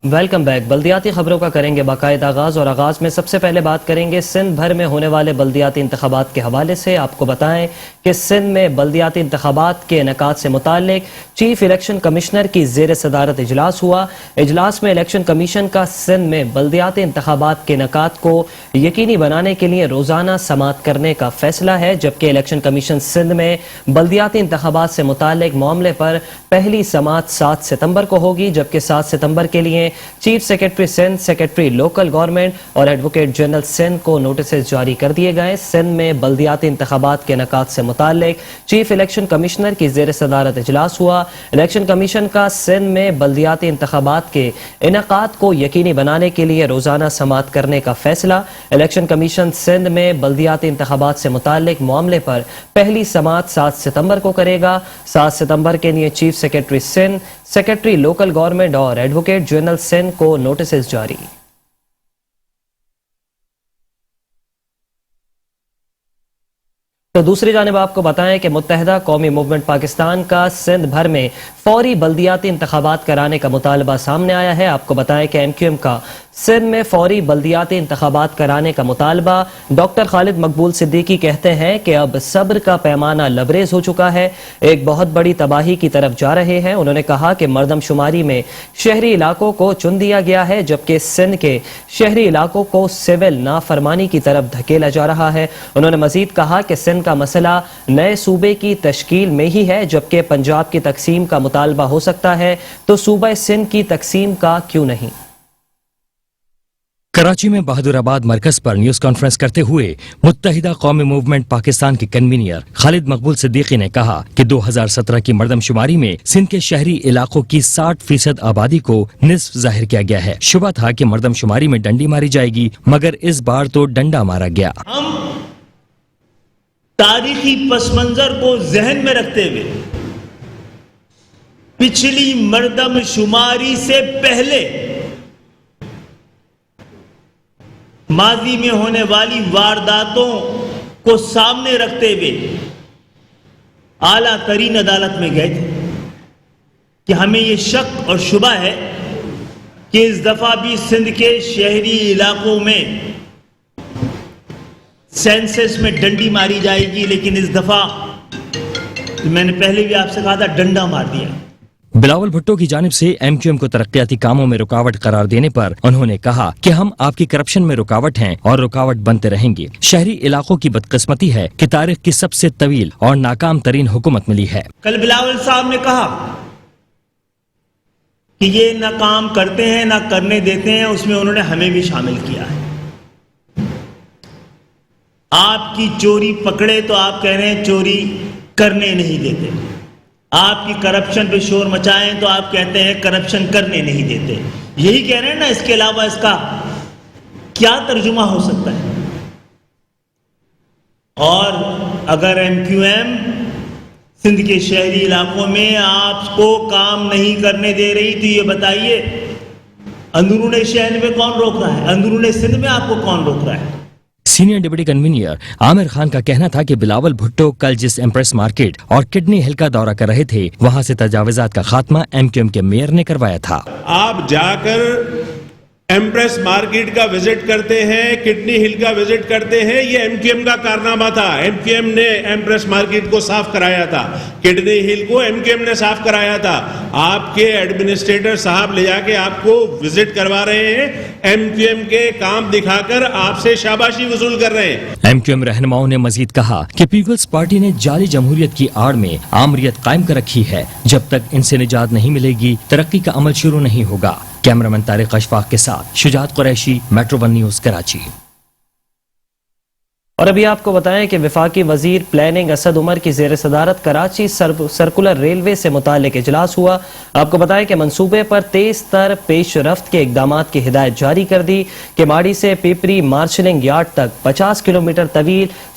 Welcome back. بلدیاتی خبروں کا کریں گے باقاعدہ آغاز، اور آغاز میں سب سے پہلے بات کریں گے سندھ بھر میں ہونے والے بلدیاتی انتخابات کے حوالے سے۔ آپ کو بتائیں کہ سندھ میں بلدیاتی انتخابات کے انعقاد سے متعلق چیف الیکشن کمشنر کی زیر صدارت اجلاس ہوا۔ اجلاس میں الیکشن کمیشن کا سندھ میں بلدیاتی انتخابات کے انعقاد کو یقینی بنانے کے لیے روزانہ سماعت کرنے کا فیصلہ ہے، جبکہ الیکشن کمیشن سندھ میں بلدیاتی انتخابات سے متعلق معاملے پر پہلی سماعت 7 ستمبر کو ہوگی، جبکہ 7 ستمبر کے لیے chief secretary Sindh, secretary local government اور ایڈوکیٹ جنرل سندھ کو نوٹسز جاری کر دیے گئے۔ سندھ میں بلدیاتی انتخابات کے انعقاد سے متعلق چیف الیکشن کمشنر کی زیر صدارت اجلاس ہوا۔ الیکشن کمیشن کا سندھ میں بلدیاتی انتخابات کے انعقاد کو یقینی بنانے کے لیے روزانہ سماعت کرنے کا فیصلہ۔ الیکشن کمیشن سندھ میں بلدیاتی انتخابات سے متعلق معاملے پر پہلی سماعت 7 ستمبر کو کرے گا۔ 7 ستمبر کے لیے chief secretary Sindh, secretary local government اور ایڈوکیٹ جنرل سندھ کو نوٹسز جاری۔ تو دوسری جانب آپ کو بتائیں کہ متحدہ قومی موومنٹ پاکستان کا سندھ بھر میں فوری بلدیاتی انتخابات کرانے کا مطالبہ سامنے آیا ہے۔ آپ کو بتائیں کہ MQM کا سندھ میں فوری بلدیاتی انتخابات کرانے کا مطالبہ۔ ڈاکٹر خالد مقبول صدیقی کہتے ہیں کہ اب صبر کا پیمانہ لبریز ہو چکا ہے، ایک بہت بڑی تباہی کی طرف جا رہے ہیں۔ انہوں نے کہا کہ مردم شماری میں شہری علاقوں کو چن دیا گیا ہے، جبکہ سندھ کے شہری علاقوں کو سول نافرمانی کی طرف دھکیلا جا رہا ہے۔ انہوں نے مزید کہا کہ سندھ کا مسئلہ نئے صوبے کی تشکیل میں ہی ہے، جبکہ پنجاب کی تقسیم کا مطالبہ ہو سکتا ہے تو صوبہ سندھ کی تقسیم کا کیوں نہیں۔ کراچی میں بہادر آباد مرکز پر نیوز کانفرنس کرتے ہوئے متحدہ قومی موومنٹ پاکستان کے کنوینر خالد مقبول صدیقی نے کہا کہ 2017 کی مردم شماری میں سندھ کے شہری علاقوں کی 60% آبادی کو نصف ظاہر کیا گیا ہے۔ شبہ تھا کہ مردم شماری میں ڈنڈی ماری جائے گی، مگر اس بار تو ڈنڈا مارا گیا۔ ہم تاریخی پس منظر کو ذہن میں رکھتے ہوئے پچھلی مردم شماری سے پہلے ماضی میں ہونے والی وارداتوں کو سامنے رکھتے ہوئے اعلیٰ ترین عدالت میں گئے تھے کہ ہمیں یہ شک اور شبہ ہے کہ اس دفعہ بھی سندھ کے شہری علاقوں میں سینسس میں ڈنڈی ماری جائے گی، لیکن اس دفعہ میں نے پہلے بھی آپ سے کہا تھا ڈنڈا مار دیا۔ بلاول بھٹو کی جانب سے MQM کو ترقیاتی کاموں میں رکاوٹ قرار دینے پر انہوں نے کہا کہ ہم آپ کی کرپشن میں رکاوٹ ہیں اور رکاوٹ بنتے رہیں گے۔ شہری علاقوں کی بدقسمتی ہے کہ تاریخ کی سب سے طویل اور ناکام ترین حکومت ملی ہے۔ کل بلاول صاحب نے کہا کہ یہ نہ کام کرتے ہیں نہ کرنے دیتے ہیں، اس میں انہوں نے ہمیں بھی شامل کیا ہے۔ آپ کی چوری پکڑے تو آپ کہہ رہے ہیں چوری کرنے نہیں دیتے، آپ کی کرپشن پہ شور مچائیں تو آپ کہتے ہیں کرپشن کرنے نہیں دیتے۔ یہی کہہ رہے ہیں نا، اس کے علاوہ اس کا کیا ترجمہ ہو سکتا ہے؟ اور اگر MQM سندھ کے شہری علاقوں میں آپ کو کام نہیں کرنے دے رہی تو یہ بتائیے اندرون شہر میں کون روک رہا ہے؟ اندرون سندھ میں آپ کو کون روک رہا ہے؟ Senior deputy convener Aamir Khan کا کہنا تھا کہ بلاول بھٹو کل جس ایمپریس مارکیٹ اور کڈنی ہل کا دورہ کر رہے تھے، وہاں سے تجاوزات کا خاتمہ MQM کے میئر نے کروایا تھا۔ آپ جا کر ایمپریس مارکیٹ کا وزٹ کرتے ہیں، کڈنی ہل کا وزٹ کرتے ہیں، یہ MQM کا کارنامہ تھا۔ MQM نے ایمپریس مارکیٹ کو صاف کرایا تھا، کڈنی ہل کو MQM نے صاف کرایا تھا۔ آپ کے ایڈمنسٹریٹر صاحب لے جا کے آپ کو وزٹ کروا رہے ہیں، MQM کے کام دکھا کر آپ سے شاباشی وصول کر رہے ہیں۔ MQM رہنماؤں نے مزید کہا کہ پیپلز پارٹی نے جعلی جمہوریت کی آڑ میں آمریت قائم کر رکھی ہے، جب تک ان سے نجات نہیں ملے گی ترقی کا عمل شروع نہیں ہوگا۔ کیمرامین طارق اشفاق کے ساتھ Shujaat Qureshi, metro one news, Karachi. اور ابھی آپ کو بتائیں کہ وفاقی وزیر پلاننگ اسد عمر کی زیر صدارت کراچی سرکولر ریلوے سے متعلق اجلاس ہوا۔ آپ کو بتائیں کہ منصوبے پر تیز تر پیش رفت کے اقدامات کی ہدایت جاری کر دی کہ ماڑی سے پیپری مارشلنگ یارڈ تک 50 کلومیٹر طویل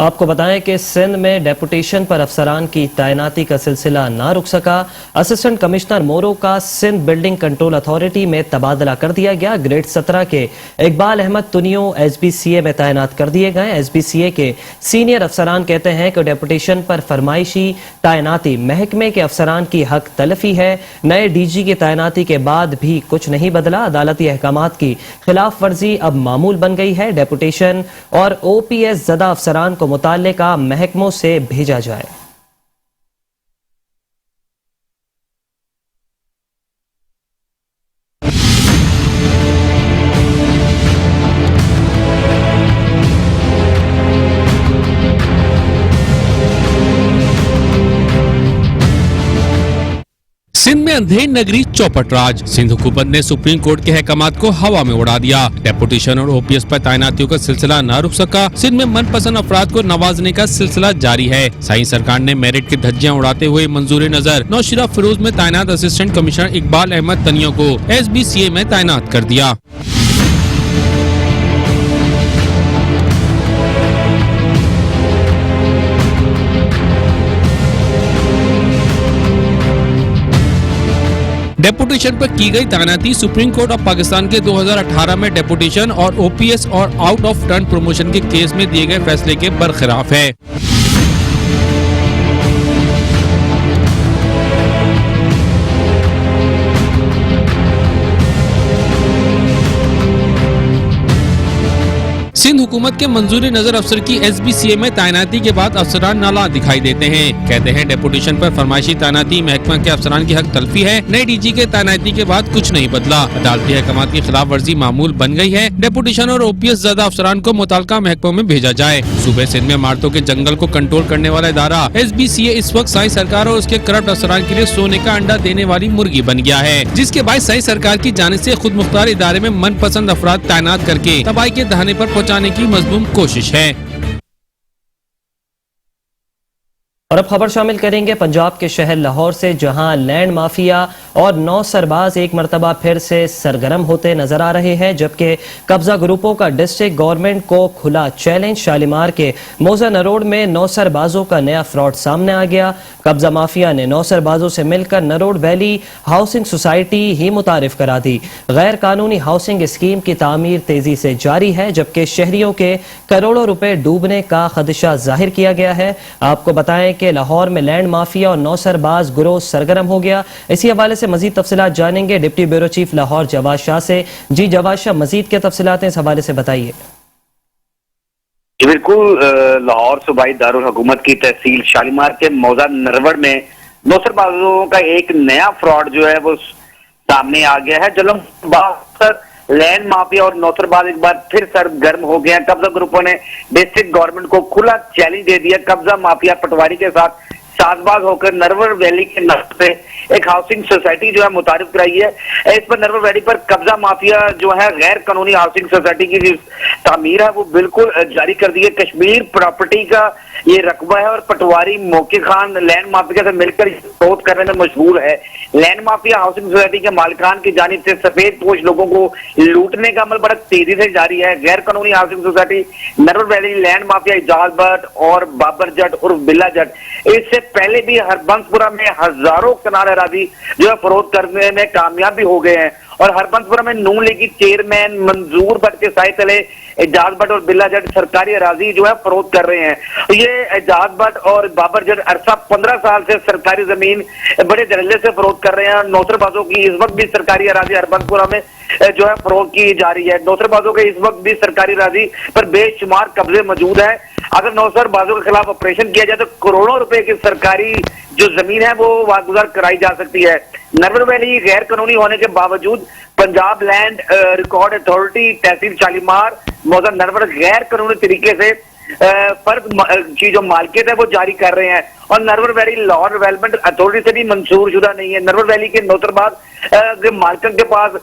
آپ کو بتائیں کہ سندھ میں ڈیپوٹیشن پر افسران کی تعیناتی کا سلسلہ نہ رک سکا۔ اسسٹنٹ کمشنر مورو کا سندھ بلڈنگ کنٹرول اتھارٹی میں تبادلہ کر دیا گیا۔ گریڈ 17 کے Iqbal Ahmed Tunio S B C A میں تعینات کر دیے گئے۔ ایس بی سی اے کے سینئر افسران کہتے ہیں کہ ڈیپوٹیشن پر فرمائشی تعیناتی محکمے کے افسران کی حق تلفی ہے۔ نئے ڈی جی کی تعیناتی کے بعد بھی کچھ نہیں بدلا۔ عدالتی احکامات کی خلاف ورزی اب معمول بن گئی ہے۔ ڈیپوٹیشن اور او پی ایس زدہ افسران کو متعلقہ محکموں سے بھیجا جائے۔ سندھ میں اندھیر نگری چوپٹ راج، سندھ حکومت نے سپریم کورٹ کے احکامات کو ہوا میں اڑا دیا۔ ڈیپوٹیشن اور او پی ایس پر تعیناتیوں کا سلسلہ نہ رک سکا۔ سندھ میں من پسند افراد کو نوازنے کا سلسلہ جاری ہے۔ سائیں سرکار نے میرٹ کی دھجیاں اڑاتے ہوئے منظور نظر نوشیرہ فیروز میں تعینات اسسٹنٹ کمشنر اقبال احمد تنیو کو ایس بی سی اے میں تعینات کر دیا۔ ڈیپوٹیشن پر کی گئی تعیناتی سپریم کورٹ آف پاکستان کے 2018 میں ڈیپوٹیشن اور او پی ایس اور آؤٹ آف ٹرن پروموشن کے کیس میں دیے گئے فیصلے کے برخلاف ہے۔ سندھ حکومت کے منظور نظر افسر کی ایس بی سی اے میں تعیناتی کے بعد افسران نالاں دکھائی دیتے ہیں۔ کہتے ہیں ڈیپوٹیشن پر فرمائشی تعیناتی محکمہ کے افسران کی حق تلفی ہے۔ نئے ڈی جی کے تعیناتی کے بعد کچھ نہیں بدلا۔ عدالتی احکامات کی خلاف ورزی معمول بن گئی ہے۔ ڈیپوٹیشن اور او پی ایس زدہ افسران کو متعلقہ محکموں میں بھیجا جائے۔ صوبے سندھ میں عمارتوں کے جنگل کو کنٹرول کرنے والا ادارہ ایس بی سی اے اس وقت سائیں سرکار اور اس کے کرپٹ افسران کے لیے سونے کا انڈا دینے والی مرغی بن گیا ہے، جس کے باعث سائیں سرکار کی جانب سے خود مختار ادارے میں من پسند افراد تعینات کر کے تباہی کے دہانے پر پہنچانے کی مذموم کوشش ہے۔ اور اب خبر شامل کریں گے پنجاب کے شہر لاہور سے، جہاں لینڈ مافیا اور 9 سرباز ایک مرتبہ پھر سے سرگرم ہوتے نظر آ رہے ہیں، جبکہ قبضہ گروپوں کا ڈسٹرکٹ گورنمنٹ کو کھلا چیلنج۔ شالیمار کے موزہ نروڑ میں 9 سربازوں کا نیا فراڈ سامنے آ گیا۔ قبضہ مافیا نے 9 سربازوں سے مل کر نروڑ ویلی ہاؤسنگ سوسائٹی ہی متعارف کرا دی۔ غیر قانونی ہاؤسنگ اسکیم کی تعمیر تیزی سے جاری ہے، جبکہ شہریوں کے کروڑوں روپے ڈوبنے کا خدشہ ظاہر کیا گیا ہے۔ آپ کو بتائیں کہ لاہور میں لینڈ مافیا اور 9 سرباز گروہ سرگرم ہو گیا۔ اسی حوالے سے مزید تفصیلات جانیں گے ڈپٹی بیورو چیف لاہور جواد شاہ سے۔ جی جواد شاہ، مزید کیا تفصیلات ہیں اس حوالے سے بتائیے۔ بالکل، لاہور صوبائی دارالحکومت کی تحصیل شالیمار کے موزہ نروڑ میں 9 سربازوں کا ایک نیا فراڈ جو ہے وہ سامنے آ گیا ہے۔ جلم لینڈ مافیا اور 9 سرباز ایک بار پھر سرگرم ہو گئے ہیں۔ قبضہ گروپوں نے ڈسٹرکٹ گورنمنٹ کو کھلا چیلنج دے دیا۔ قبضہ مافیا پٹواری کے ساتھ ساز باز ہو کر نروڑ ویلی کے نقد سے ایک ہاؤسنگ سوسائٹی جو ہے متعارف کرائی ہے۔ اس پر نروڑ ویلی پر قبضہ مافیا جو ہے غیر قانونی ہاؤسنگ سوسائٹی کی جو تعمیر ہے وہ بالکل جاری کر دی ہے۔ کشمیر پراپرٹی کا یہ رقبہ ہے اور پٹواری موقع خان لینڈ مافیا سے مل کر فروخت کرنے میں مشغول ہے۔ لینڈ مافیا ہاؤسنگ سوسائٹی کے مالکان کی جانب سے سفید پوش لوگوں کو لوٹنے کا عمل بڑا تیزی سے جاری ہے۔ غیر قانونی ہاؤسنگ سوسائٹی نروڑ valley land mafia Ijaz Butt اور بابر جٹ اور بلا جٹ اس سے پہلے بھی ہربنس پورہ میں ہزاروں کنال اراضی جو ہے فروخت کرنے میں کامیاب بھی ہو گئے ہیں، اور ہربنس پورہ میں نون لیگ کی چیئرمین منظور بٹ کے سائے تلے اعجاز بٹ اور بلا جٹ سرکاری اراضی جو ہے فروخت کر رہے ہیں۔ یہ اعجاز بٹ اور بابر جٹ عرصہ 15 سال سے سرکاری زمین بڑے دھڑلے سے فروخت کر رہے ہیں۔ 9 سربازوں کی اس وقت بھی سرکاری اراضی ہربنس پورہ میں جو ہے فروخت کی جا رہی ہے۔ 9 سربازوں کے اس وقت بھی سرکاری اراضی پر بے شمار قبضے موجود ہیں۔ اگر 9 سربازوں کے خلاف آپریشن کیا جائے تو کروڑوں روپے کی سرکاری جو زمین ہے وہ واگزار کرائی جا سکتی ہے۔ نروڑ ویلی غیر قانونی ہونے کے باوجود پنجاب لینڈ ریکارڈ اتھارٹی تحصیل شالیمار موزہ نروڑ غیر قانونی طریقے سے فرد کی جو مالکیت ہے وہ جاری کر رہے ہیں، اور نروڑ ویلی لاہور ڈیولپمنٹ اتھارٹی سے بھی منظور شدہ نہیں ہے۔ نروڑ ویلی کے 9 سرباز کے مالکن کے پاس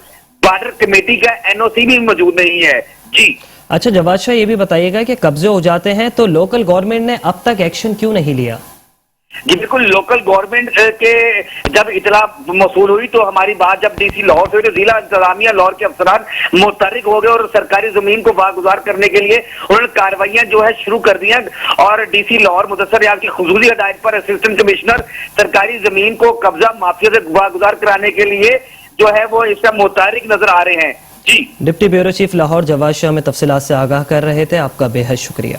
بارڈر کمیٹی کا این او سی بھی موجود نہیں ہے۔ جی اچھا جواد شاہ، یہ بھی بتائیے گا کہ قبضے ہو جاتے ہیں تو لوکل گورنمنٹ نے اب تک ایکشن کیوں نہیں لیا؟ جی بالکل، لوکل گورنمنٹ کے جب اطلاع موصول ہوئی تو ہماری بات جب ڈی سی لاہور سے ہوئی تو ضلع انتظامیہ لاہور کے افسران متحرک ہو گئے اور سرکاری زمین کو واگزار کرنے کے لیے انہوں نے کارروائیاں جو ہے شروع کر دی ہیں، اور ڈی سی لاہور مدثر ریاض کی خصوصی ہدایت پر اسسٹنٹ کمشنر سرکاری زمین کو قبضہ مافیا سے واگزار کرانے کے لیے جو ہے وہ اس کا متحرک نظر آ رہے ہیں. جی ڈپٹی بیورو چیف لاہور جواد شاہ میں تفصیلات سے آگاہ کر رہے تھے، آپ کا بے حد شکریہ.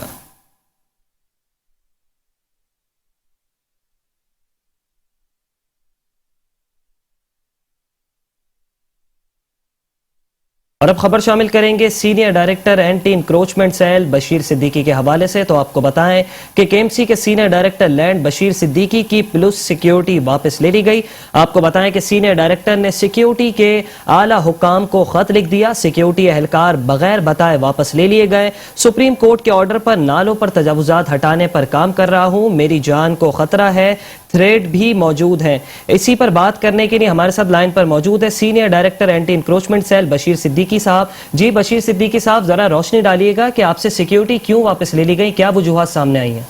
اور اب خبر شامل کریں گے senior director anti encroachment cell Bashir Siddiqui کے حوالے سے. تو آپ کو بتائیں کہ کے ایم سی کے senior director land Bashir Siddiqui کی پلس سیکیورٹی واپس لے لی گئی. آپ کو بتائیں کہ سینئر ڈائریکٹر نے سیکیورٹی کے اعلیٰ حکام کو خط لکھ دیا. سیکیورٹی اہلکار بغیر بتائے واپس لے لیے گئے. سپریم کورٹ کے آرڈر پر نالوں پر تجاوزات ہٹانے پر کام کر رہا ہوں، میری جان کو خطرہ ہے، تھریٹ بھی موجود ہیں. اسی پر بات کرنے کے لیے ہمارے ساتھ لائن پر موجود ہے senior director anti encroachment cell Bashir Siddiqui صاحب. جی بشیر صدیقی صاحب، ذرا روشنی ڈالیے گا کہ آپ سے سیکیورٹی کیوں واپس لے لی گئی، کیا وجوہات سامنے آئی ہیں؟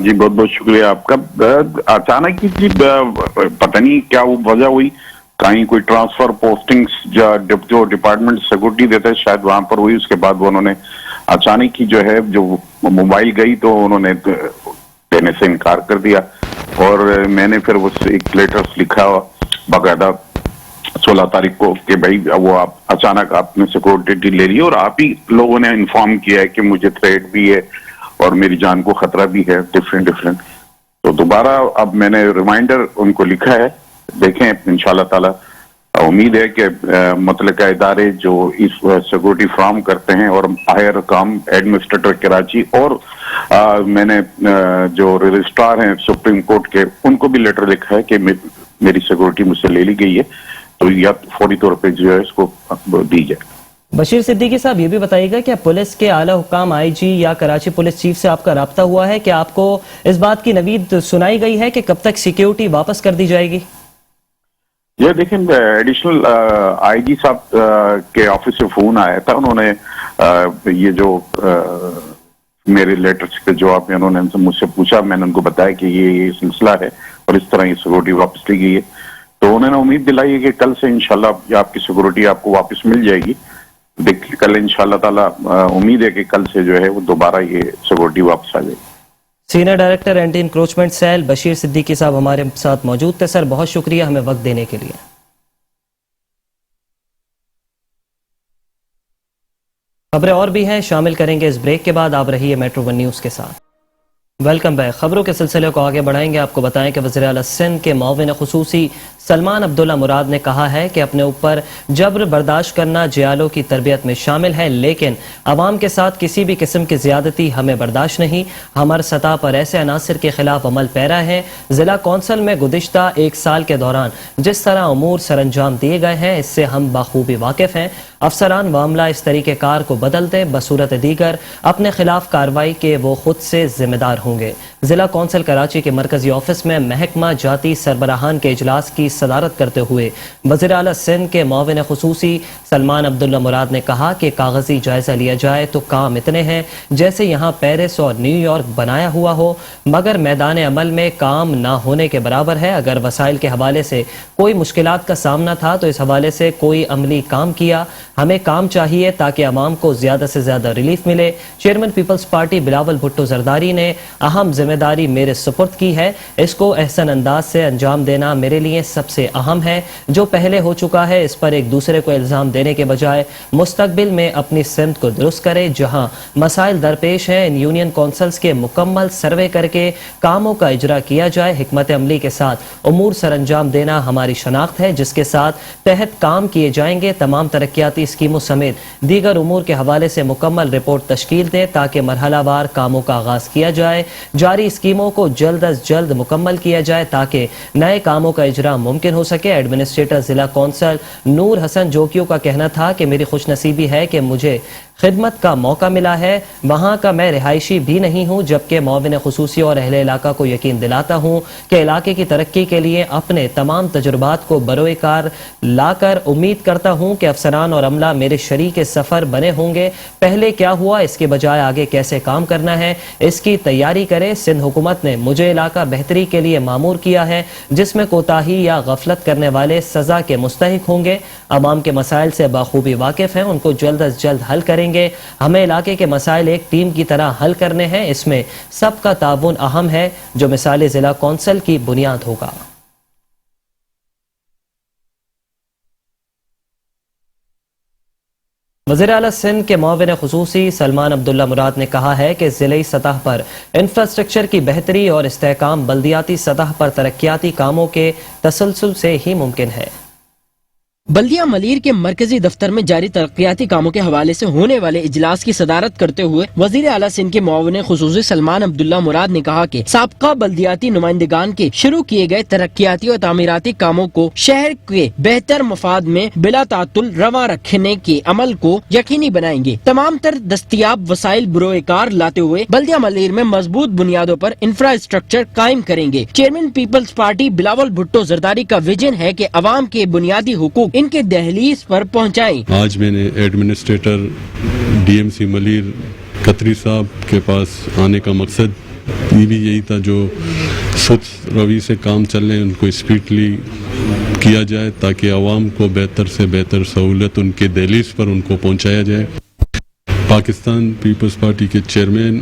جی بہت بہت شکریہ آپ کا. اچانک ہی جی پتہ نہیں کیا وجہ ہوئی، کہیں کوئی ٹرانسفر پوسٹنگز جو ڈپارٹمنٹ سیکورٹی دیتا ہے شاید وہاں پر ہوئی. اس کے بعد انہوں نے اچانک ہی جو ہے جو موبائل گئی تو انہوں نے دینے سے انکار کر دیا، اور میں نے پھر ایک لیٹرز لکھا باقاعدہ 16 تاریخ کو کہ بھائی وہ آپ اچانک آپ نے سیکورٹی لے لی اور آپ ہی لوگوں نے انفارم کیا ہے کہ مجھے تھریٹ بھی ہے اور میری جان کو خطرہ بھی ہے ڈفرینٹ. تو دوبارہ اب میں نے ریمائنڈر ان کو لکھا ہے. دیکھیں انشاءاللہ تعالی امید ہے کہ متعلقہ ادارے جو اس سیکورٹی فراہم کرتے ہیں اور ہائر حکام ایڈمنسٹریٹر کراچی اور میں نے جو رجسٹرار ہیں سپریم کورٹ کے ان کو بھی لیٹر لکھا ہے کہ میری سیکورٹی مجھ سے لے لی گئی ہے تو یا فوری طور پہ جو ہے اس کو دی جائے. بشیر صدیقی صاحب یہ بھی بتائیے گا کہ پولیس کے اعلیٰ حکام آئی جی یا کراچی پولیس چیف سے آپ کا رابطہ ہوا ہے کہ آپ کو اس بات کی نوید سنائی گئی ہے کہ کب تک سیکیورٹی واپس کر دی جائے گی؟ یہ دیکھیں ایڈیشنل آئی جی صاحب کے آفس سے فون آیا تھا، انہوں نے یہ جو میرے لیٹرز کے جواب میں انہوں نے مجھ سے پوچھا، میں نے ان کو بتایا کہ یہ سلسلہ ہے اور اس طرح یہ سیکورٹی واپس لی گئی ہے. تو انہوں نے امید دلائی ہے کہ کل سے انشاءاللہ آپ کی سیکورٹی آپ کو واپس مل جائے گی. دیکھیں کل انشاءاللہ تعالی امید ہے کہ کل سے جو ہے وہ دوبارہ یہ سیکورٹی واپس آ جائے گی. Senior director anti encroachment cell Bashir Siddiqui صاحب ہمارے ساتھ موجود تھے. سر بہت شکریہ ہمیں وقت دینے کے لیے. خبریں اور بھی ہیں شامل کریں گے اس بریک کے بعد. آپ رہیے میٹرو ون نیوز کے ساتھ. Welcome back. خبروں کے سلسلے کو آگے بڑھائیں گے. آپ کو بتائیں کہ وزیر اعلیٰ سندھ کے معاون خصوصی سلمان عبداللہ مراد نے کہا ہے کہ اپنے اوپر جبر برداشت کرنا جیالوں کی تربیت میں شامل ہے، لیکن عوام کے ساتھ کسی بھی قسم کی زیادتی ہمیں برداشت نہیں. ہمارے سطح پر ایسے عناصر کے خلاف عمل پیرا ہے. ضلع کونسل میں گزشتہ 1 سال کے دوران جس طرح امور سر انجام دیے گئے ہیں اس سے ہم بخوبی واقف ہیں. افسران معاملہ اس طریقہ کار کو بدلتے بصورت دیگر اپنے خلاف کارروائی کے وہ خود سے ذمہ دار ہوں گے. ضلع کونسل کراچی کے مرکزی آفس میں محکمہ جاتی سربراہان کے اجلاس کی صدارت کرتے ہوئے وزیر اعلیٰ سندھ کے معاون خصوصی سلمان عبداللہ مراد نے کہا کہ کاغذی جائزہ لیا جائے تو کام اتنے ہیں جیسے یہاں پیرس اور نیو یارک بنایا ہوا ہو، مگر میدان عمل میں کام نہ ہونے کے برابر ہے. اگر وسائل کے حوالے سے کوئی مشکلات کا سامنا تھا تو اس حوالے سے کوئی عملی کام کیا. ہمیں کام چاہیے تاکہ عوام کو زیادہ سے زیادہ ریلیف ملے. Chairman Peoples Party Bilawal Bhutto Zardari نے اہم ذمہ داری میرے سپرد کی ہے. اس کو احسن انداز سے انجام دینا میرے لیے سب سے اہم ہے. جو پہلے ہو چکا ہے اس پر ایک دوسرے کو الزام دینے کے بجائے مستقبل میں اپنی سمت کو درست کرے. جہاں مسائل درپیش ہیں ان یونین کونسلز کے مکمل سروے کر کے کاموں کا اجرا کیا جائے. حکمت عملی کے ساتھ امور سر انجام دینا ہماری شناخت ہے جس کے ساتھ تحت کام کیے جائیں گے. تمام ترقیاتی اسکیموں سمیت دیگر امور کے حوالے سے مکمل رپورٹ تشکیل دیں تاکہ مرحلہ وار کاموں کا آغاز کیا جائے. جاری اسکیموں کو جلد از جلد مکمل کیا جائے تاکہ نئے کاموں کا اجرا ممکن ہو سکے. ایڈمنسٹریٹر ضلع کونسل نور حسن جوکیو کا کہنا تھا کہ میری خوش نصیبی ہے کہ مجھے خدمت کا موقع ملا ہے. وہاں کا میں رہائشی بھی نہیں ہوں, جبکہ معاون خصوصی اور اہل علاقہ کو یقین دلاتا ہوں کہ علاقے کی ترقی کے لیے اپنے تمام تجربات کو بروئے کار لا کر امید کرتا ہوں کہ افسران اور عملہ میرے شریک سفر بنے ہوں گے. پہلے کیا ہوا, اس کے بجائے آگے کیسے کام کرنا ہے, اس کی تیاری کرے. سندھ حکومت نے مجھے علاقہ بہتری کے لیے مامور کیا ہے, جس میں کوتاہی یا غفلت کرنے والے سزا کے مستحق ہوں گے. عوام کے مسائل سے بخوبی واقف ہیں, ان کو جلد از جلد حل کریں گے. ہمیں علاقے کے مسائل ایک ٹیم کی طرح حل کرنے ہیں, اس میں سب کا تعاون اہم ہے, جو مثالی ضلع کونسل کی بنیاد ہوگا. وزیر اعلیٰ سندھ کے معاون خصوصی سلمان عبداللہ مراد نے کہا ہے کہ ضلعی سطح پر انفراسٹرکچر کی بہتری اور استحکام بلدیاتی سطح پر ترقیاتی کاموں کے تسلسل سے ہی ممکن ہے. بلدیہ ملیر کے مرکزی دفتر میں جاری ترقیاتی کاموں کے حوالے سے ہونے والے اجلاس کی صدارت کرتے ہوئے وزیر اعلیٰ سندھ کے معاون خصوصی سلمان عبداللہ مراد نے کہا کہ سابقہ بلدیاتی نمائندگان کے شروع کیے گئے ترقیاتی اور تعمیراتی کاموں کو شہر کے بہتر مفاد میں بلا تعطل رواں رکھنے کے عمل کو یقینی بنائیں گے. تمام تر دستیاب وسائل بروئے کار لاتے ہوئے بلدیہ ملیر میں مضبوط بنیادوں پر انفراسٹرکچر قائم کریں گے. Chairman Peoples Party Bilawal Bhutto Zardari کا ویژن ہے کہ عوام کے بنیادی حقوق ان کے دہلیز پر پہنچائیں. آج میں نے administrator D M C Malir Qatri صاحب کے پاس آنے کا مقصد یہ بھی یہی تھا, جو سست روی سے کام چل رہے ہیں ان کو اسپیڈلی کیا جائے تاکہ عوام کو بہتر سے بہتر سہولت ان کے دہلیز پر ان کو پہنچایا جائے. پاکستان پیپلز پارٹی کے چیئرمین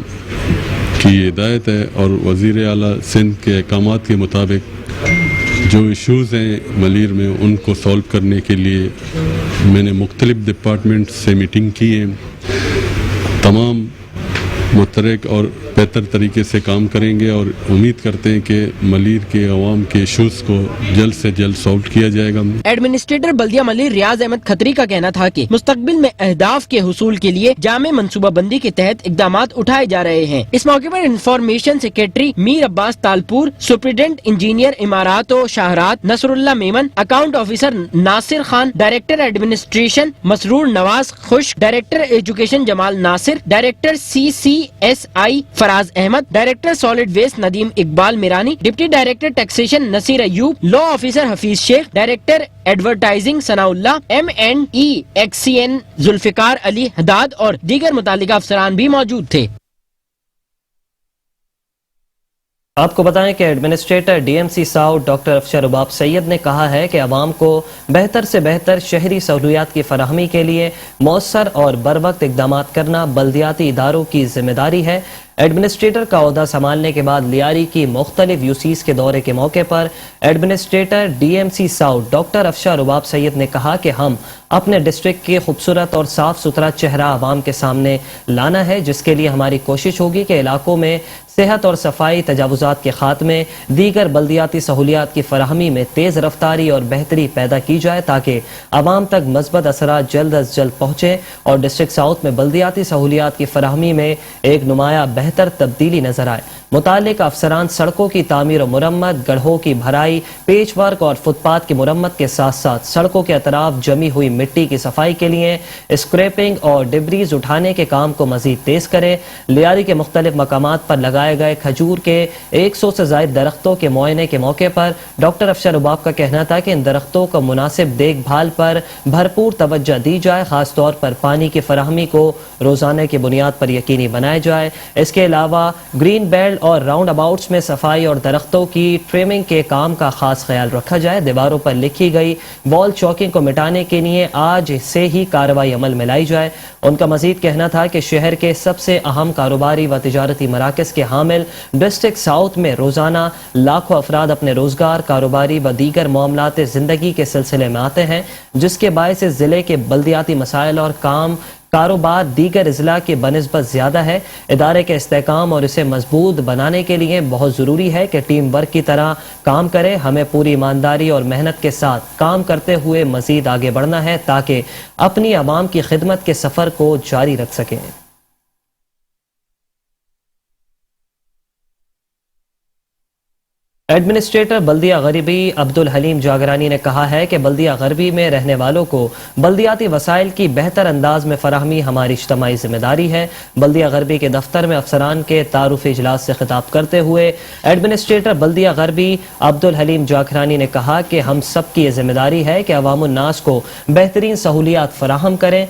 کی یہ ہدایت ہے اور وزیر اعلیٰ سندھ کے احکامات کے مطابق جو ایشوز ہیں ملیر میں ان کو سولو کرنے کے لیے میں نے مختلف ڈپارٹمنٹ سے میٹنگ کی ہے. تمام متحرک اور بہتر طریقے سے کام کریں گے اور امید کرتے ہیں کہ ملیر کے عوام کے ایشوز کو جلد سے جلد سالو کیا جائے گا. ایڈمنسٹریٹر بلدیہ ملیر ریاض احمد کھتری کا کہنا تھا کہ مستقبل میں اہداف کے حصول کے لیے جامع منصوبہ بندی کے تحت اقدامات اٹھائے جا رہے ہیں. اس موقع پر information secretary Mir Abbas Talpur, superintendent engineer امارات و شاہرات Nasr Ullah Memon, account officer Nasir Khan, director administration Masroor Nawaz Khush, director education Jamal Nasir, director CCSI Faraz Ahmed, director solid waste Nadeem Iqbal Mirani, deputy director taxation Naseer Ayub, law officer Hafeez Sheikh, director advertising Sana Ullah, M&E XCN Zulfiqar Ali Haddad اور دیگر متعلقہ افسران بھی موجود تھے. آپ کو بتائیں کہ ایڈمنسٹریٹر DMC ساؤتھ ڈاکٹر افشار رباب سید نے کہا ہے کہ عوام کو بہتر سے بہتر شہری سہولیات کی فراہمی کے لیے مؤثر اور بروقت اقدامات کرنا بلدیاتی اداروں کی ذمہ داری ہے. ایڈمنسٹریٹر کا عہدہ سنبھالنے کے بعد لیاری کی مختلف یوسیز کے دورے کے موقع پر ایڈمنسٹریٹر DMC ساؤتھ ڈاکٹر افشار رباب سید نے کہا کہ ہم اپنے ڈسٹرکٹ کے خوبصورت اور صاف ستھرا چہرہ عوام کے سامنے لانا ہے, جس کے لیے ہماری کوشش ہوگی کہ علاقوں میں صحت اور صفائی, تجاوزات کے خاتمے, دیگر بلدیاتی سہولیات کی فراہمی میں تیز رفتاری اور بہتری پیدا کی جائے تاکہ عوام تک مثبت اثرات جلد از جلد پہنچیں اور ڈسٹرکٹ ساؤتھ میں بلدیاتی سہولیات کی فراہمی میں ایک نمایاں بہتر تبدیلی نظر آئے. متعلقہ افسران سڑکوں کی تعمیر و مرمت, گڑھوں کی بھرائی, پیچ ورک اور فٹ پاتھ کی مرمت کے ساتھ ساتھ سڑکوں کے اطراف جمی ہوئی مٹی کی صفائی کے لیے اسکریپنگ اور ڈبریز اٹھانے کے کام کو مزید تیز کرے. لیاری کے مختلف مقامات پر لگائے گئے کھجور کے 100 سے زائد درختوں کے معائنے کے موقع پر ڈاکٹر افشار رباب کا کہنا تھا کہ ان درختوں کو مناسب دیکھ بھال پر بھرپور توجہ دی جائے, خاص طور پر پانی کی فراہمی کو روزانہ کی بنیاد پر یقینی بنایا جائے. اس کے علاوہ گرین بیلٹ اور راؤنڈ اباؤٹس میں صفائی اور درختوں کی ٹریمنگ کے کام کا خاص خیال رکھا جائے. دیواروں پر لکھی گئی وال چاکنگ کو مٹانے کے لیے آج سے ہی کارروائی عمل میں لائی جائے. ان کا مزید کہنا تھا کہ شہر کے سب سے اہم کاروباری و تجارتی مراکز کے حامل ڈسٹرکٹ ساؤتھ میں روزانہ لاکھوں افراد اپنے روزگار, کاروباری و دیگر معاملات زندگی کے سلسلے میں آتے ہیں, جس کے باعث ضلع کے بلدیاتی مسائل اور کاروبار دیگر اضلاع کے بنسبت زیادہ ہے. ادارے کے استحکام اور اسے مضبوط بنانے کے لیے بہت ضروری ہے کہ ٹیم ورک کی طرح کام کرے. ہمیں پوری ایمانداری اور محنت کے ساتھ کام کرتے ہوئے مزید آگے بڑھنا ہے تاکہ اپنی عوام کی خدمت کے سفر کو جاری رکھ سکیں. ایڈمنسٹریٹر بلدیہ غربی عبدل حلیم جاگرانی نے کہا ہے کہ بلدیہ غربی میں رہنے والوں کو بلدیاتی وسائل کی بہتر انداز میں فراہمی ہماری اجتماعی ذمہ داری ہے۔ بلدیہ غربی کے دفتر میں افسران کے تعارفی اجلاس سے خطاب کرتے ہوئے ایڈمنسٹریٹر بلدیہ غربی عبدل حلیم جاگرانی نے کہا کہ ہم سب کی یہ ذمہ داری ہے کہ عوام الناس کو بہترین سہولیات فراہم کریں۔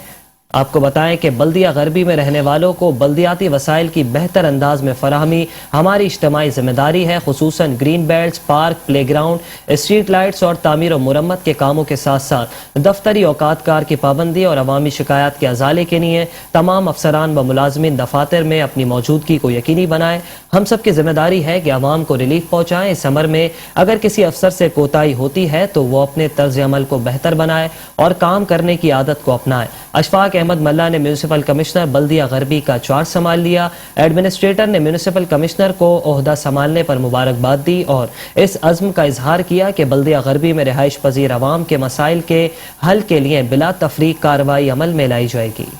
آپ کو بتائیں کہ بلدیہ غربی میں رہنے والوں کو بلدیاتی وسائل کی بہتر انداز میں فراہمی ہماری اجتماعی ذمہ داری ہے، خصوصاً green belts, park, playground, street lights اور تعمیر و مرمت کے کاموں کے ساتھ ساتھ دفتری اوقات کار کی پابندی اور عوامی شکایات کے ازالے کے لیے تمام افسران و ملازمین دفاتر میں اپنی موجودگی کو یقینی بنائیں۔ ہم سب کی ذمہ داری ہے کہ عوام کو ریلیف پہنچائیں۔ اس امر میں اگر کسی افسر سے کوتاہی ہوتی ہے تو وہ اپنے طرز عمل کو بہتر بنائے اور کام کرنے کی عادت کو اپنائے۔ اشفاق احمد ملا نے میونسپل کمشنر بلدیہ غربی کا چارج سنبھال لیا۔ ایڈمنسٹریٹر نے میونسپل کمشنر کو عہدہ سنبھالنے پر مبارکباد دی اور اس عزم کا اظہار کیا کہ بلدیہ غربی میں رہائش پذیر عوام کے مسائل کے حل کے لیے بلا تفریق کارروائی عمل میں لائی جائے گی۔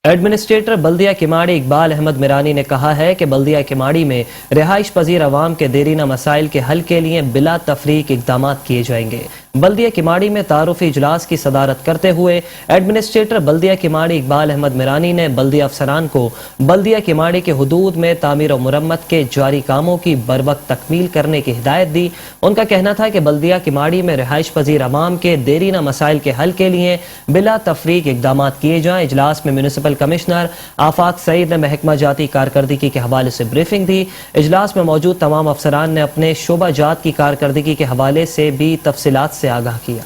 ایڈمنسٹریٹر بلدیہ کماڑی اقبال احمد میرانی نے کہا ہے کہ بلدیہ کماڑی میں رہائش پذیر عوام کے دیرینہ مسائل کے حل کے لیے بلا تفریق اقدامات کیے جائیں گے۔ بلدیہ کماڑی میں تعارفی اجلاس کی صدارت کرتے ہوئے ایڈمنسٹریٹر بلدیہ کماڑی اقبال احمد میرانی نے بلدیہ افسران کو بلدیہ کماڑی کے حدود میں تعمیر و مرمت کے جاری کاموں کی بروقت تکمیل کرنے کی ہدایت دی۔ ان کا کہنا تھا کہ بلدیہ کماڑی میں رہائش پذیر عوام کے دیرینہ مسائل کے حل کے لیے بلا تفریق اقدامات کیے جائیں۔ اجلاس میں میونسپل کمشنر آفاق سعید نے محکمہ جاتی کارکردگی کے حوالے سے بریفنگ دی۔ اجلاس میں موجود تمام افسران نے اپنے شعبہ جات کی کارکردگی کے حوالے سے بھی تفصیلات سے آگاہ کیا۔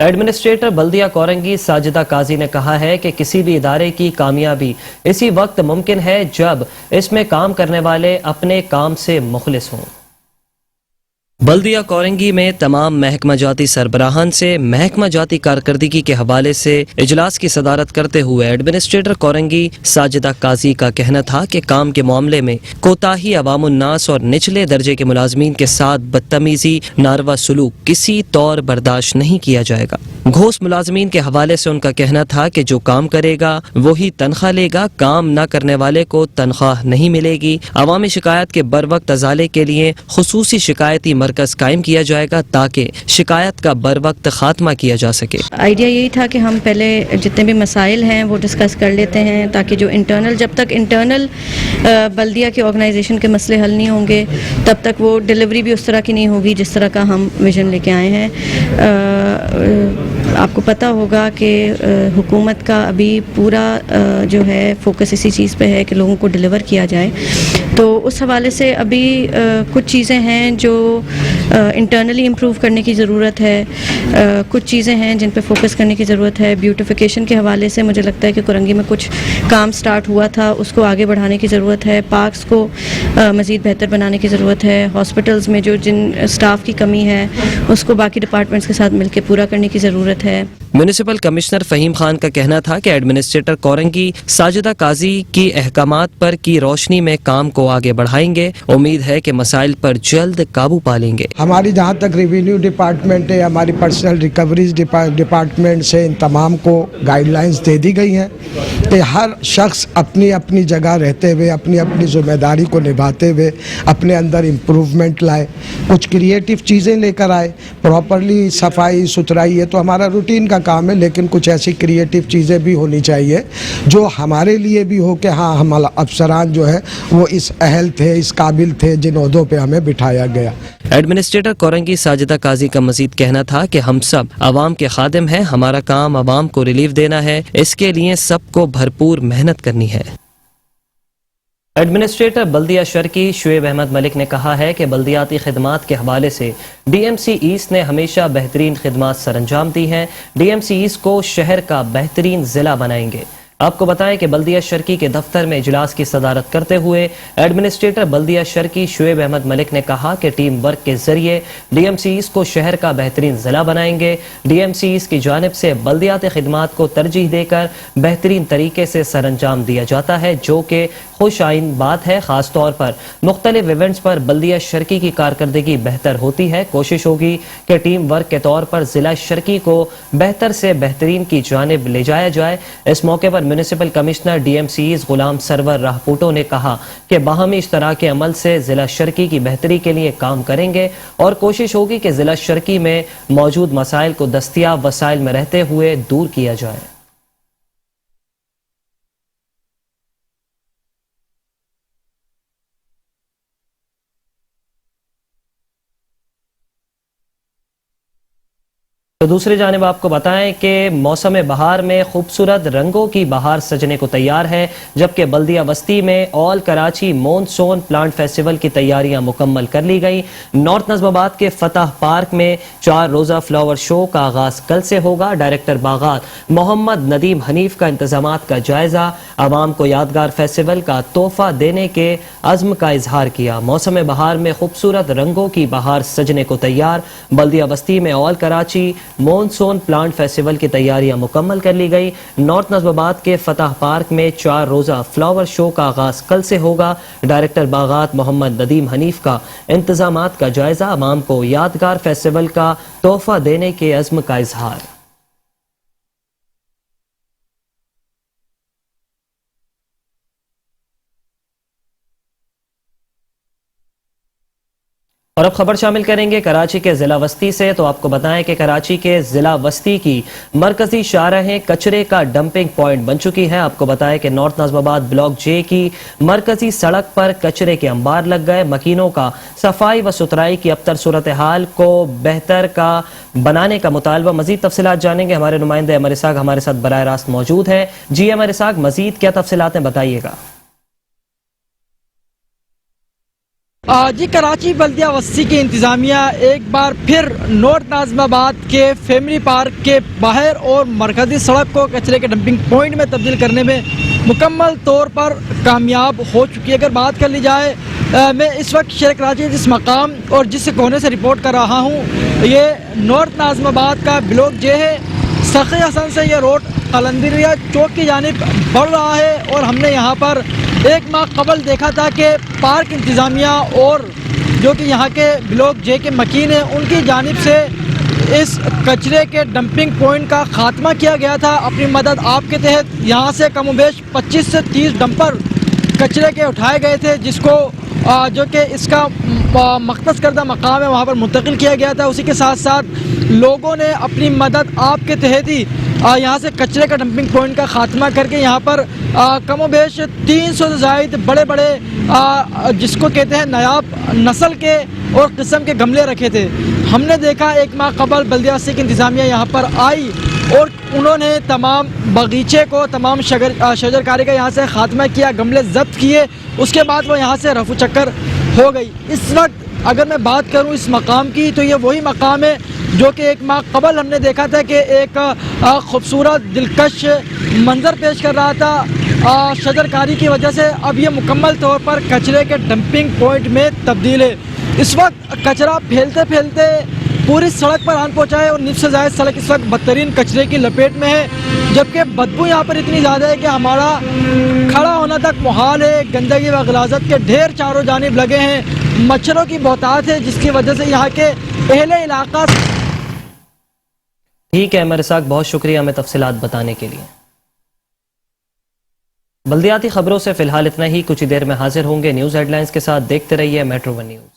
ایڈمنسٹریٹر بلدیہ کورنگی ساجدہ قاضی نے کہا ہے کہ کسی بھی ادارے کی کامیابی اسی وقت ممکن ہے جب اس میں کام کرنے والے اپنے کام سے مخلص ہوں۔ بلدیہ کورنگی میں تمام محکمہ جاتی سربراہان سے محکمہ جاتی کارکردگی کے حوالے سے اجلاس کی صدارت کرتے ہوئے ایڈمنسٹریٹر کورنگی ساجدہ قاضی کا کہنا تھا کہ کام کے معاملے میں کوتاہی، عوام الناس اور نچلے درجے کے ملازمین کے ساتھ بدتمیزی، ناروا سلوک کسی طور برداشت نہیں کیا جائے گا۔ گھوس ملازمین کے حوالے سے ان کا کہنا تھا کہ جو کام کرے گا وہی تنخواہ لے گا، کام نہ کرنے والے کو تنخواہ نہیں ملے گی۔ عوامی شکایات کے بروقت ازالے کے لیے خصوصی شکایتی مرکز قائم کیا جائے گا تاکہ شکایت کا بروقت خاتمہ کیا جا سکے۔ آئیڈیا یہی تھا کہ ہم پہلے جتنے بھی مسائل ہیں وہ ڈسکس کر لیتے ہیں تاکہ جو جب تک انٹرنل بلدیہ کے آرگنائزیشن کے مسئلے حل نہیں ہوں گے تب تک وہ ڈیلیوری بھی اس طرح کی نہیں ہوگی جس طرح کا ہم ویژن لے کے آئے ہیں۔ آپ کو پتہ ہوگا کہ حکومت کا ابھی پورا جو ہے فوکس اسی چیز پہ ہے کہ لوگوں کو ڈیلیور کیا جائے، تو اس حوالے سے ابھی کچھ چیزیں ہیں جو انٹرنلی امپروو کرنے کی ضرورت ہے، کچھ چیزیں ہیں جن پہ فوکس کرنے کی ضرورت ہے۔ بیوٹیفیکیشن کے حوالے سے مجھے لگتا ہے کہ کورنگی میں کچھ کام سٹارٹ ہوا تھا، اس کو آگے بڑھانے کی ضرورت ہے۔ پارکس کو مزید بہتر بنانے کی ضرورت ہے۔ ہاسپٹلز میں جو جن سٹاف کی کمی ہے اس کو باقی ڈپارٹمنٹس کے ساتھ مل کے پورا کرنے کی ضرورت ہے۔ میونسپل کمشنر فہیم خان کا کہنا تھا کہ ایڈمنسٹریٹر کورنگی ساجدہ قاضی کی احکامات پر کی روشنی میں کام کو آگے بڑھائیں گے۔ امید ہے کہ مسائل پر جلد قابو پا لیں گے۔ ہماری جہاں تک ریونیو ڈپارٹمنٹ ہے، ہماری پرسنل ریکوریز ڈپارٹمنٹ سے ان تمام کو گائیڈ لائنز دے دی گئی ہیں کہ ہر شخص اپنی اپنی جگہ رہتے ہوئے اپنی اپنی ذمہ داری کو نبھاتے ہوئے اپنے اندر امپروومنٹ لائے، کچھ کریٹیو چیزیں لے کر آئے۔ پراپرلی صفائی ستھرائی ہے تو ہمارا روٹین کا کام ہے، لیکن کچھ ایسی کریٹیو چیزیں بھی ہونی چاہیے جو ہمارے لیے بھی ہو کہ ہاں ہمارا افسران جو ہے وہ اس اہل تھے، اس قابل تھے جن عہدوں پہ ہمیں بٹھایا گیا۔ ایڈمنسٹریٹر کورنگی ساجدہ قاضی کا مزید کہنا تھا کہ ہم سب عوام کے خادم ہیں، ہمارا کام عوام کو ریلیف دینا ہے، اس کے لیے سب کو بھرپور محنت کرنی ہے۔ ایڈمنسٹریٹر بلدیہ شرقی شعیب احمد ملک نے کہا ہے کہ بلدیاتی خدمات کے حوالے سے ڈی ایم سی ایسٹ نے ہمیشہ بہترین خدمات سر انجام دی ہیں۔ ڈی ایم سی ایسٹ کو شہر کا بہترین ضلع بنائیں گے۔ آپ کو بتائیں کہ بلدیہ شرکی کے دفتر میں اجلاس کی صدارت کرتے ہوئے ایڈمنسٹریٹر بلدیہ شرکی شعیب احمد ملک نے کہا کہ ٹیم ورک کے ذریعے ڈی ایم سی ایز کو شہر کا بہترین ضلع بنائیں گے. ڈی ایم سی ایز کی جانب سے بلدیاتی خدمات کو ترجیح دے کر بہترین طریقے سے سر انجام دیا جاتا ہے، جو کہ خوش آئند بات ہے. خاص طور پر مختلف ایونٹس پر بلدیہ شرکی کی کارکردگی بہتر ہوتی ہے. کوشش ہوگی کہ ٹیم ورک کے طور پر ضلع شرکی کو بہتر سے بہترین کی جانب لے جایا جائے. اس موقع پر municipal commissioner D M C ایز غلام سرور راہپوٹو نے کہا کہ باہمی اشتراک عمل سے ضلع شرکی کی بہتری کے لیے کام کریں گے اور کوشش ہوگی کہ ضلع شرکی میں موجود مسائل کو دستیاب وسائل میں رہتے ہوئے دور کیا جائے. تو دوسری جانب آپ کو بتائیں کہ موسم بہار میں خوبصورت رنگوں کی بہار سجنے کو تیار ہے، جبکہ بلدیہ وسطی میں آل کراچی مون سون پلانٹ فیسٹیول کی تیاریاں مکمل کر لی گئی. نارتھ نظم آباد کے فتح پارک میں 4 روزہ فلاور شو کا آغاز کل سے ہوگا. ڈائریکٹر باغات محمد ندیم حنیف کا انتظامات کا جائزہ، عوام کو یادگار فیسٹیول کا تحفہ دینے کے عزم کا اظہار کیا. موسم بہار میں خوبصورت رنگوں کی بہار سجنے کو تیار. بلدیہ وسطی میں آل کراچی مون سون پلانٹ فیسٹیول کی تیاریاں مکمل کر لی گئی. نارتھ نظم آباد کے فتح پارک میں 4 روزہ فلاور شو کا آغاز کل سے ہوگا. ڈائریکٹر باغات محمد ندیم حنیف کا انتظامات کا جائزہ، عوام کو یادگار فیسٹیول کا تحفہ دینے کے عزم کا اظہار. اور اب خبر شامل کریں گے کراچی کے ضلع وسطی سے. تو آپ کو بتائیں کہ کراچی کے ضلع وسطی کی مرکزی شاہراہیں کچرے کا ڈمپنگ پوائنٹ بن چکی ہے. آپ کو بتائیں کہ نارتھ نظم آباد بلاک جے کی مرکزی سڑک پر کچرے کے انبار لگ گئے. مکینوں کا صفائی و ستھرائی کی ابتر صورتحال کو بہتر کا بنانے کا مطالبہ. مزید تفصیلات جانیں گے، ہمارے نمائندے امر اسحاق ہمارے ساتھ براہ راست موجود ہیں. جی امر اسحاق، مزید کیا تفصیلات ہیں، بتائیے گا. جی، کراچی بلدیہ وسطی کی انتظامیہ ایک بار پھر نارتھ نظم آباد کے فیملی پارک کے باہر اور مرکزی سڑک کو کچرے کے ڈمپنگ پوائنٹ میں تبدیل کرنے میں مکمل طور پر کامیاب ہو چکی ہے. اگر بات کر لی جائے، میں اس وقت شہر کراچی جس مقام اور جس کونے سے رپورٹ کر رہا ہوں، یہ نارتھ نظم آباد کا بلاک جے ہے. سخی حسن سے یہ روڈ قلندریہ چوک کی جانب بڑھ رہا ہے اور ہم نے یہاں پر 1 ماہ قبل دیکھا تھا کہ پارک انتظامیہ اور جو کہ یہاں کے بلاک جے کے مکین ہیں، ان کی جانب سے اس کچرے کے ڈمپنگ پوائنٹ کا خاتمہ کیا گیا تھا. اپنی مدد آپ کے تحت یہاں سے کم و بیش 25 سے 30 ڈمپر کچرے کے اٹھائے گئے تھے، جس کو جو کہ اس کا مختص کردہ مقام ہے وہاں پر منتقل کیا گیا تھا. اسی کے ساتھ ساتھ لوگوں نے اپنی مدد آپ کے تحت ہی یہاں سے کچرے کا ڈمپنگ پوائنٹ کا خاتمہ کر کے یہاں پر کم و بیش 300 سے زائد بڑے بڑے جس کو کہتے ہیں نایاب نسل کے اور قسم کے گملے رکھے تھے. ہم نے دیکھا 1 ماہ قبل بلدیہ وسطی کی انتظامیہ یہاں پر آئی اور انہوں نے تمام باغیچے کو، تمام شجرکاری کا یہاں سے خاتمہ کیا، گملے ضبط کیے. اس کے بعد وہ یہاں سے رفو چکر ہو گئی. اس وقت اگر میں بات کروں اس مقام کی، تو یہ وہی مقام ہے جو کہ 1 ماہ قبل ہم نے دیکھا تھا کہ ایک خوبصورت دلکش منظر پیش کر رہا تھا شجرکاری کی وجہ سے. اب یہ مکمل طور پر کچرے کے ڈمپنگ پوائنٹ میں تبدیل ہے. اس وقت کچرا پھیلتے پھیلتے پوری سڑک پر آن پہنچا ہے اور نصف سے زائد سڑک اس وقت بدترین کچرے کی لپیٹ میں ہے، جبکہ بدبو یہاں پر اتنی زیادہ ہے کہ ہمارا کھڑا ہونا تک محال ہے. گندگی و غلاظت کے ڈھیر چاروں جانب لگے ہیں، مچھروں کی بہتات ہے، جس کی وجہ سے یہاں کے اہل علاقہ. ٹھیک ہے امر اسحاق، بہت شکریہ ہمیں تفصیلات بتانے کے لیے. بلدیاتی خبروں سے فی الحال اتنا ہی. کچھ ہی دیر میں حاضر ہوں گے نیوز ہیڈ لائنز کے ساتھ. دیکھتے رہیے میٹرو ون نیوز.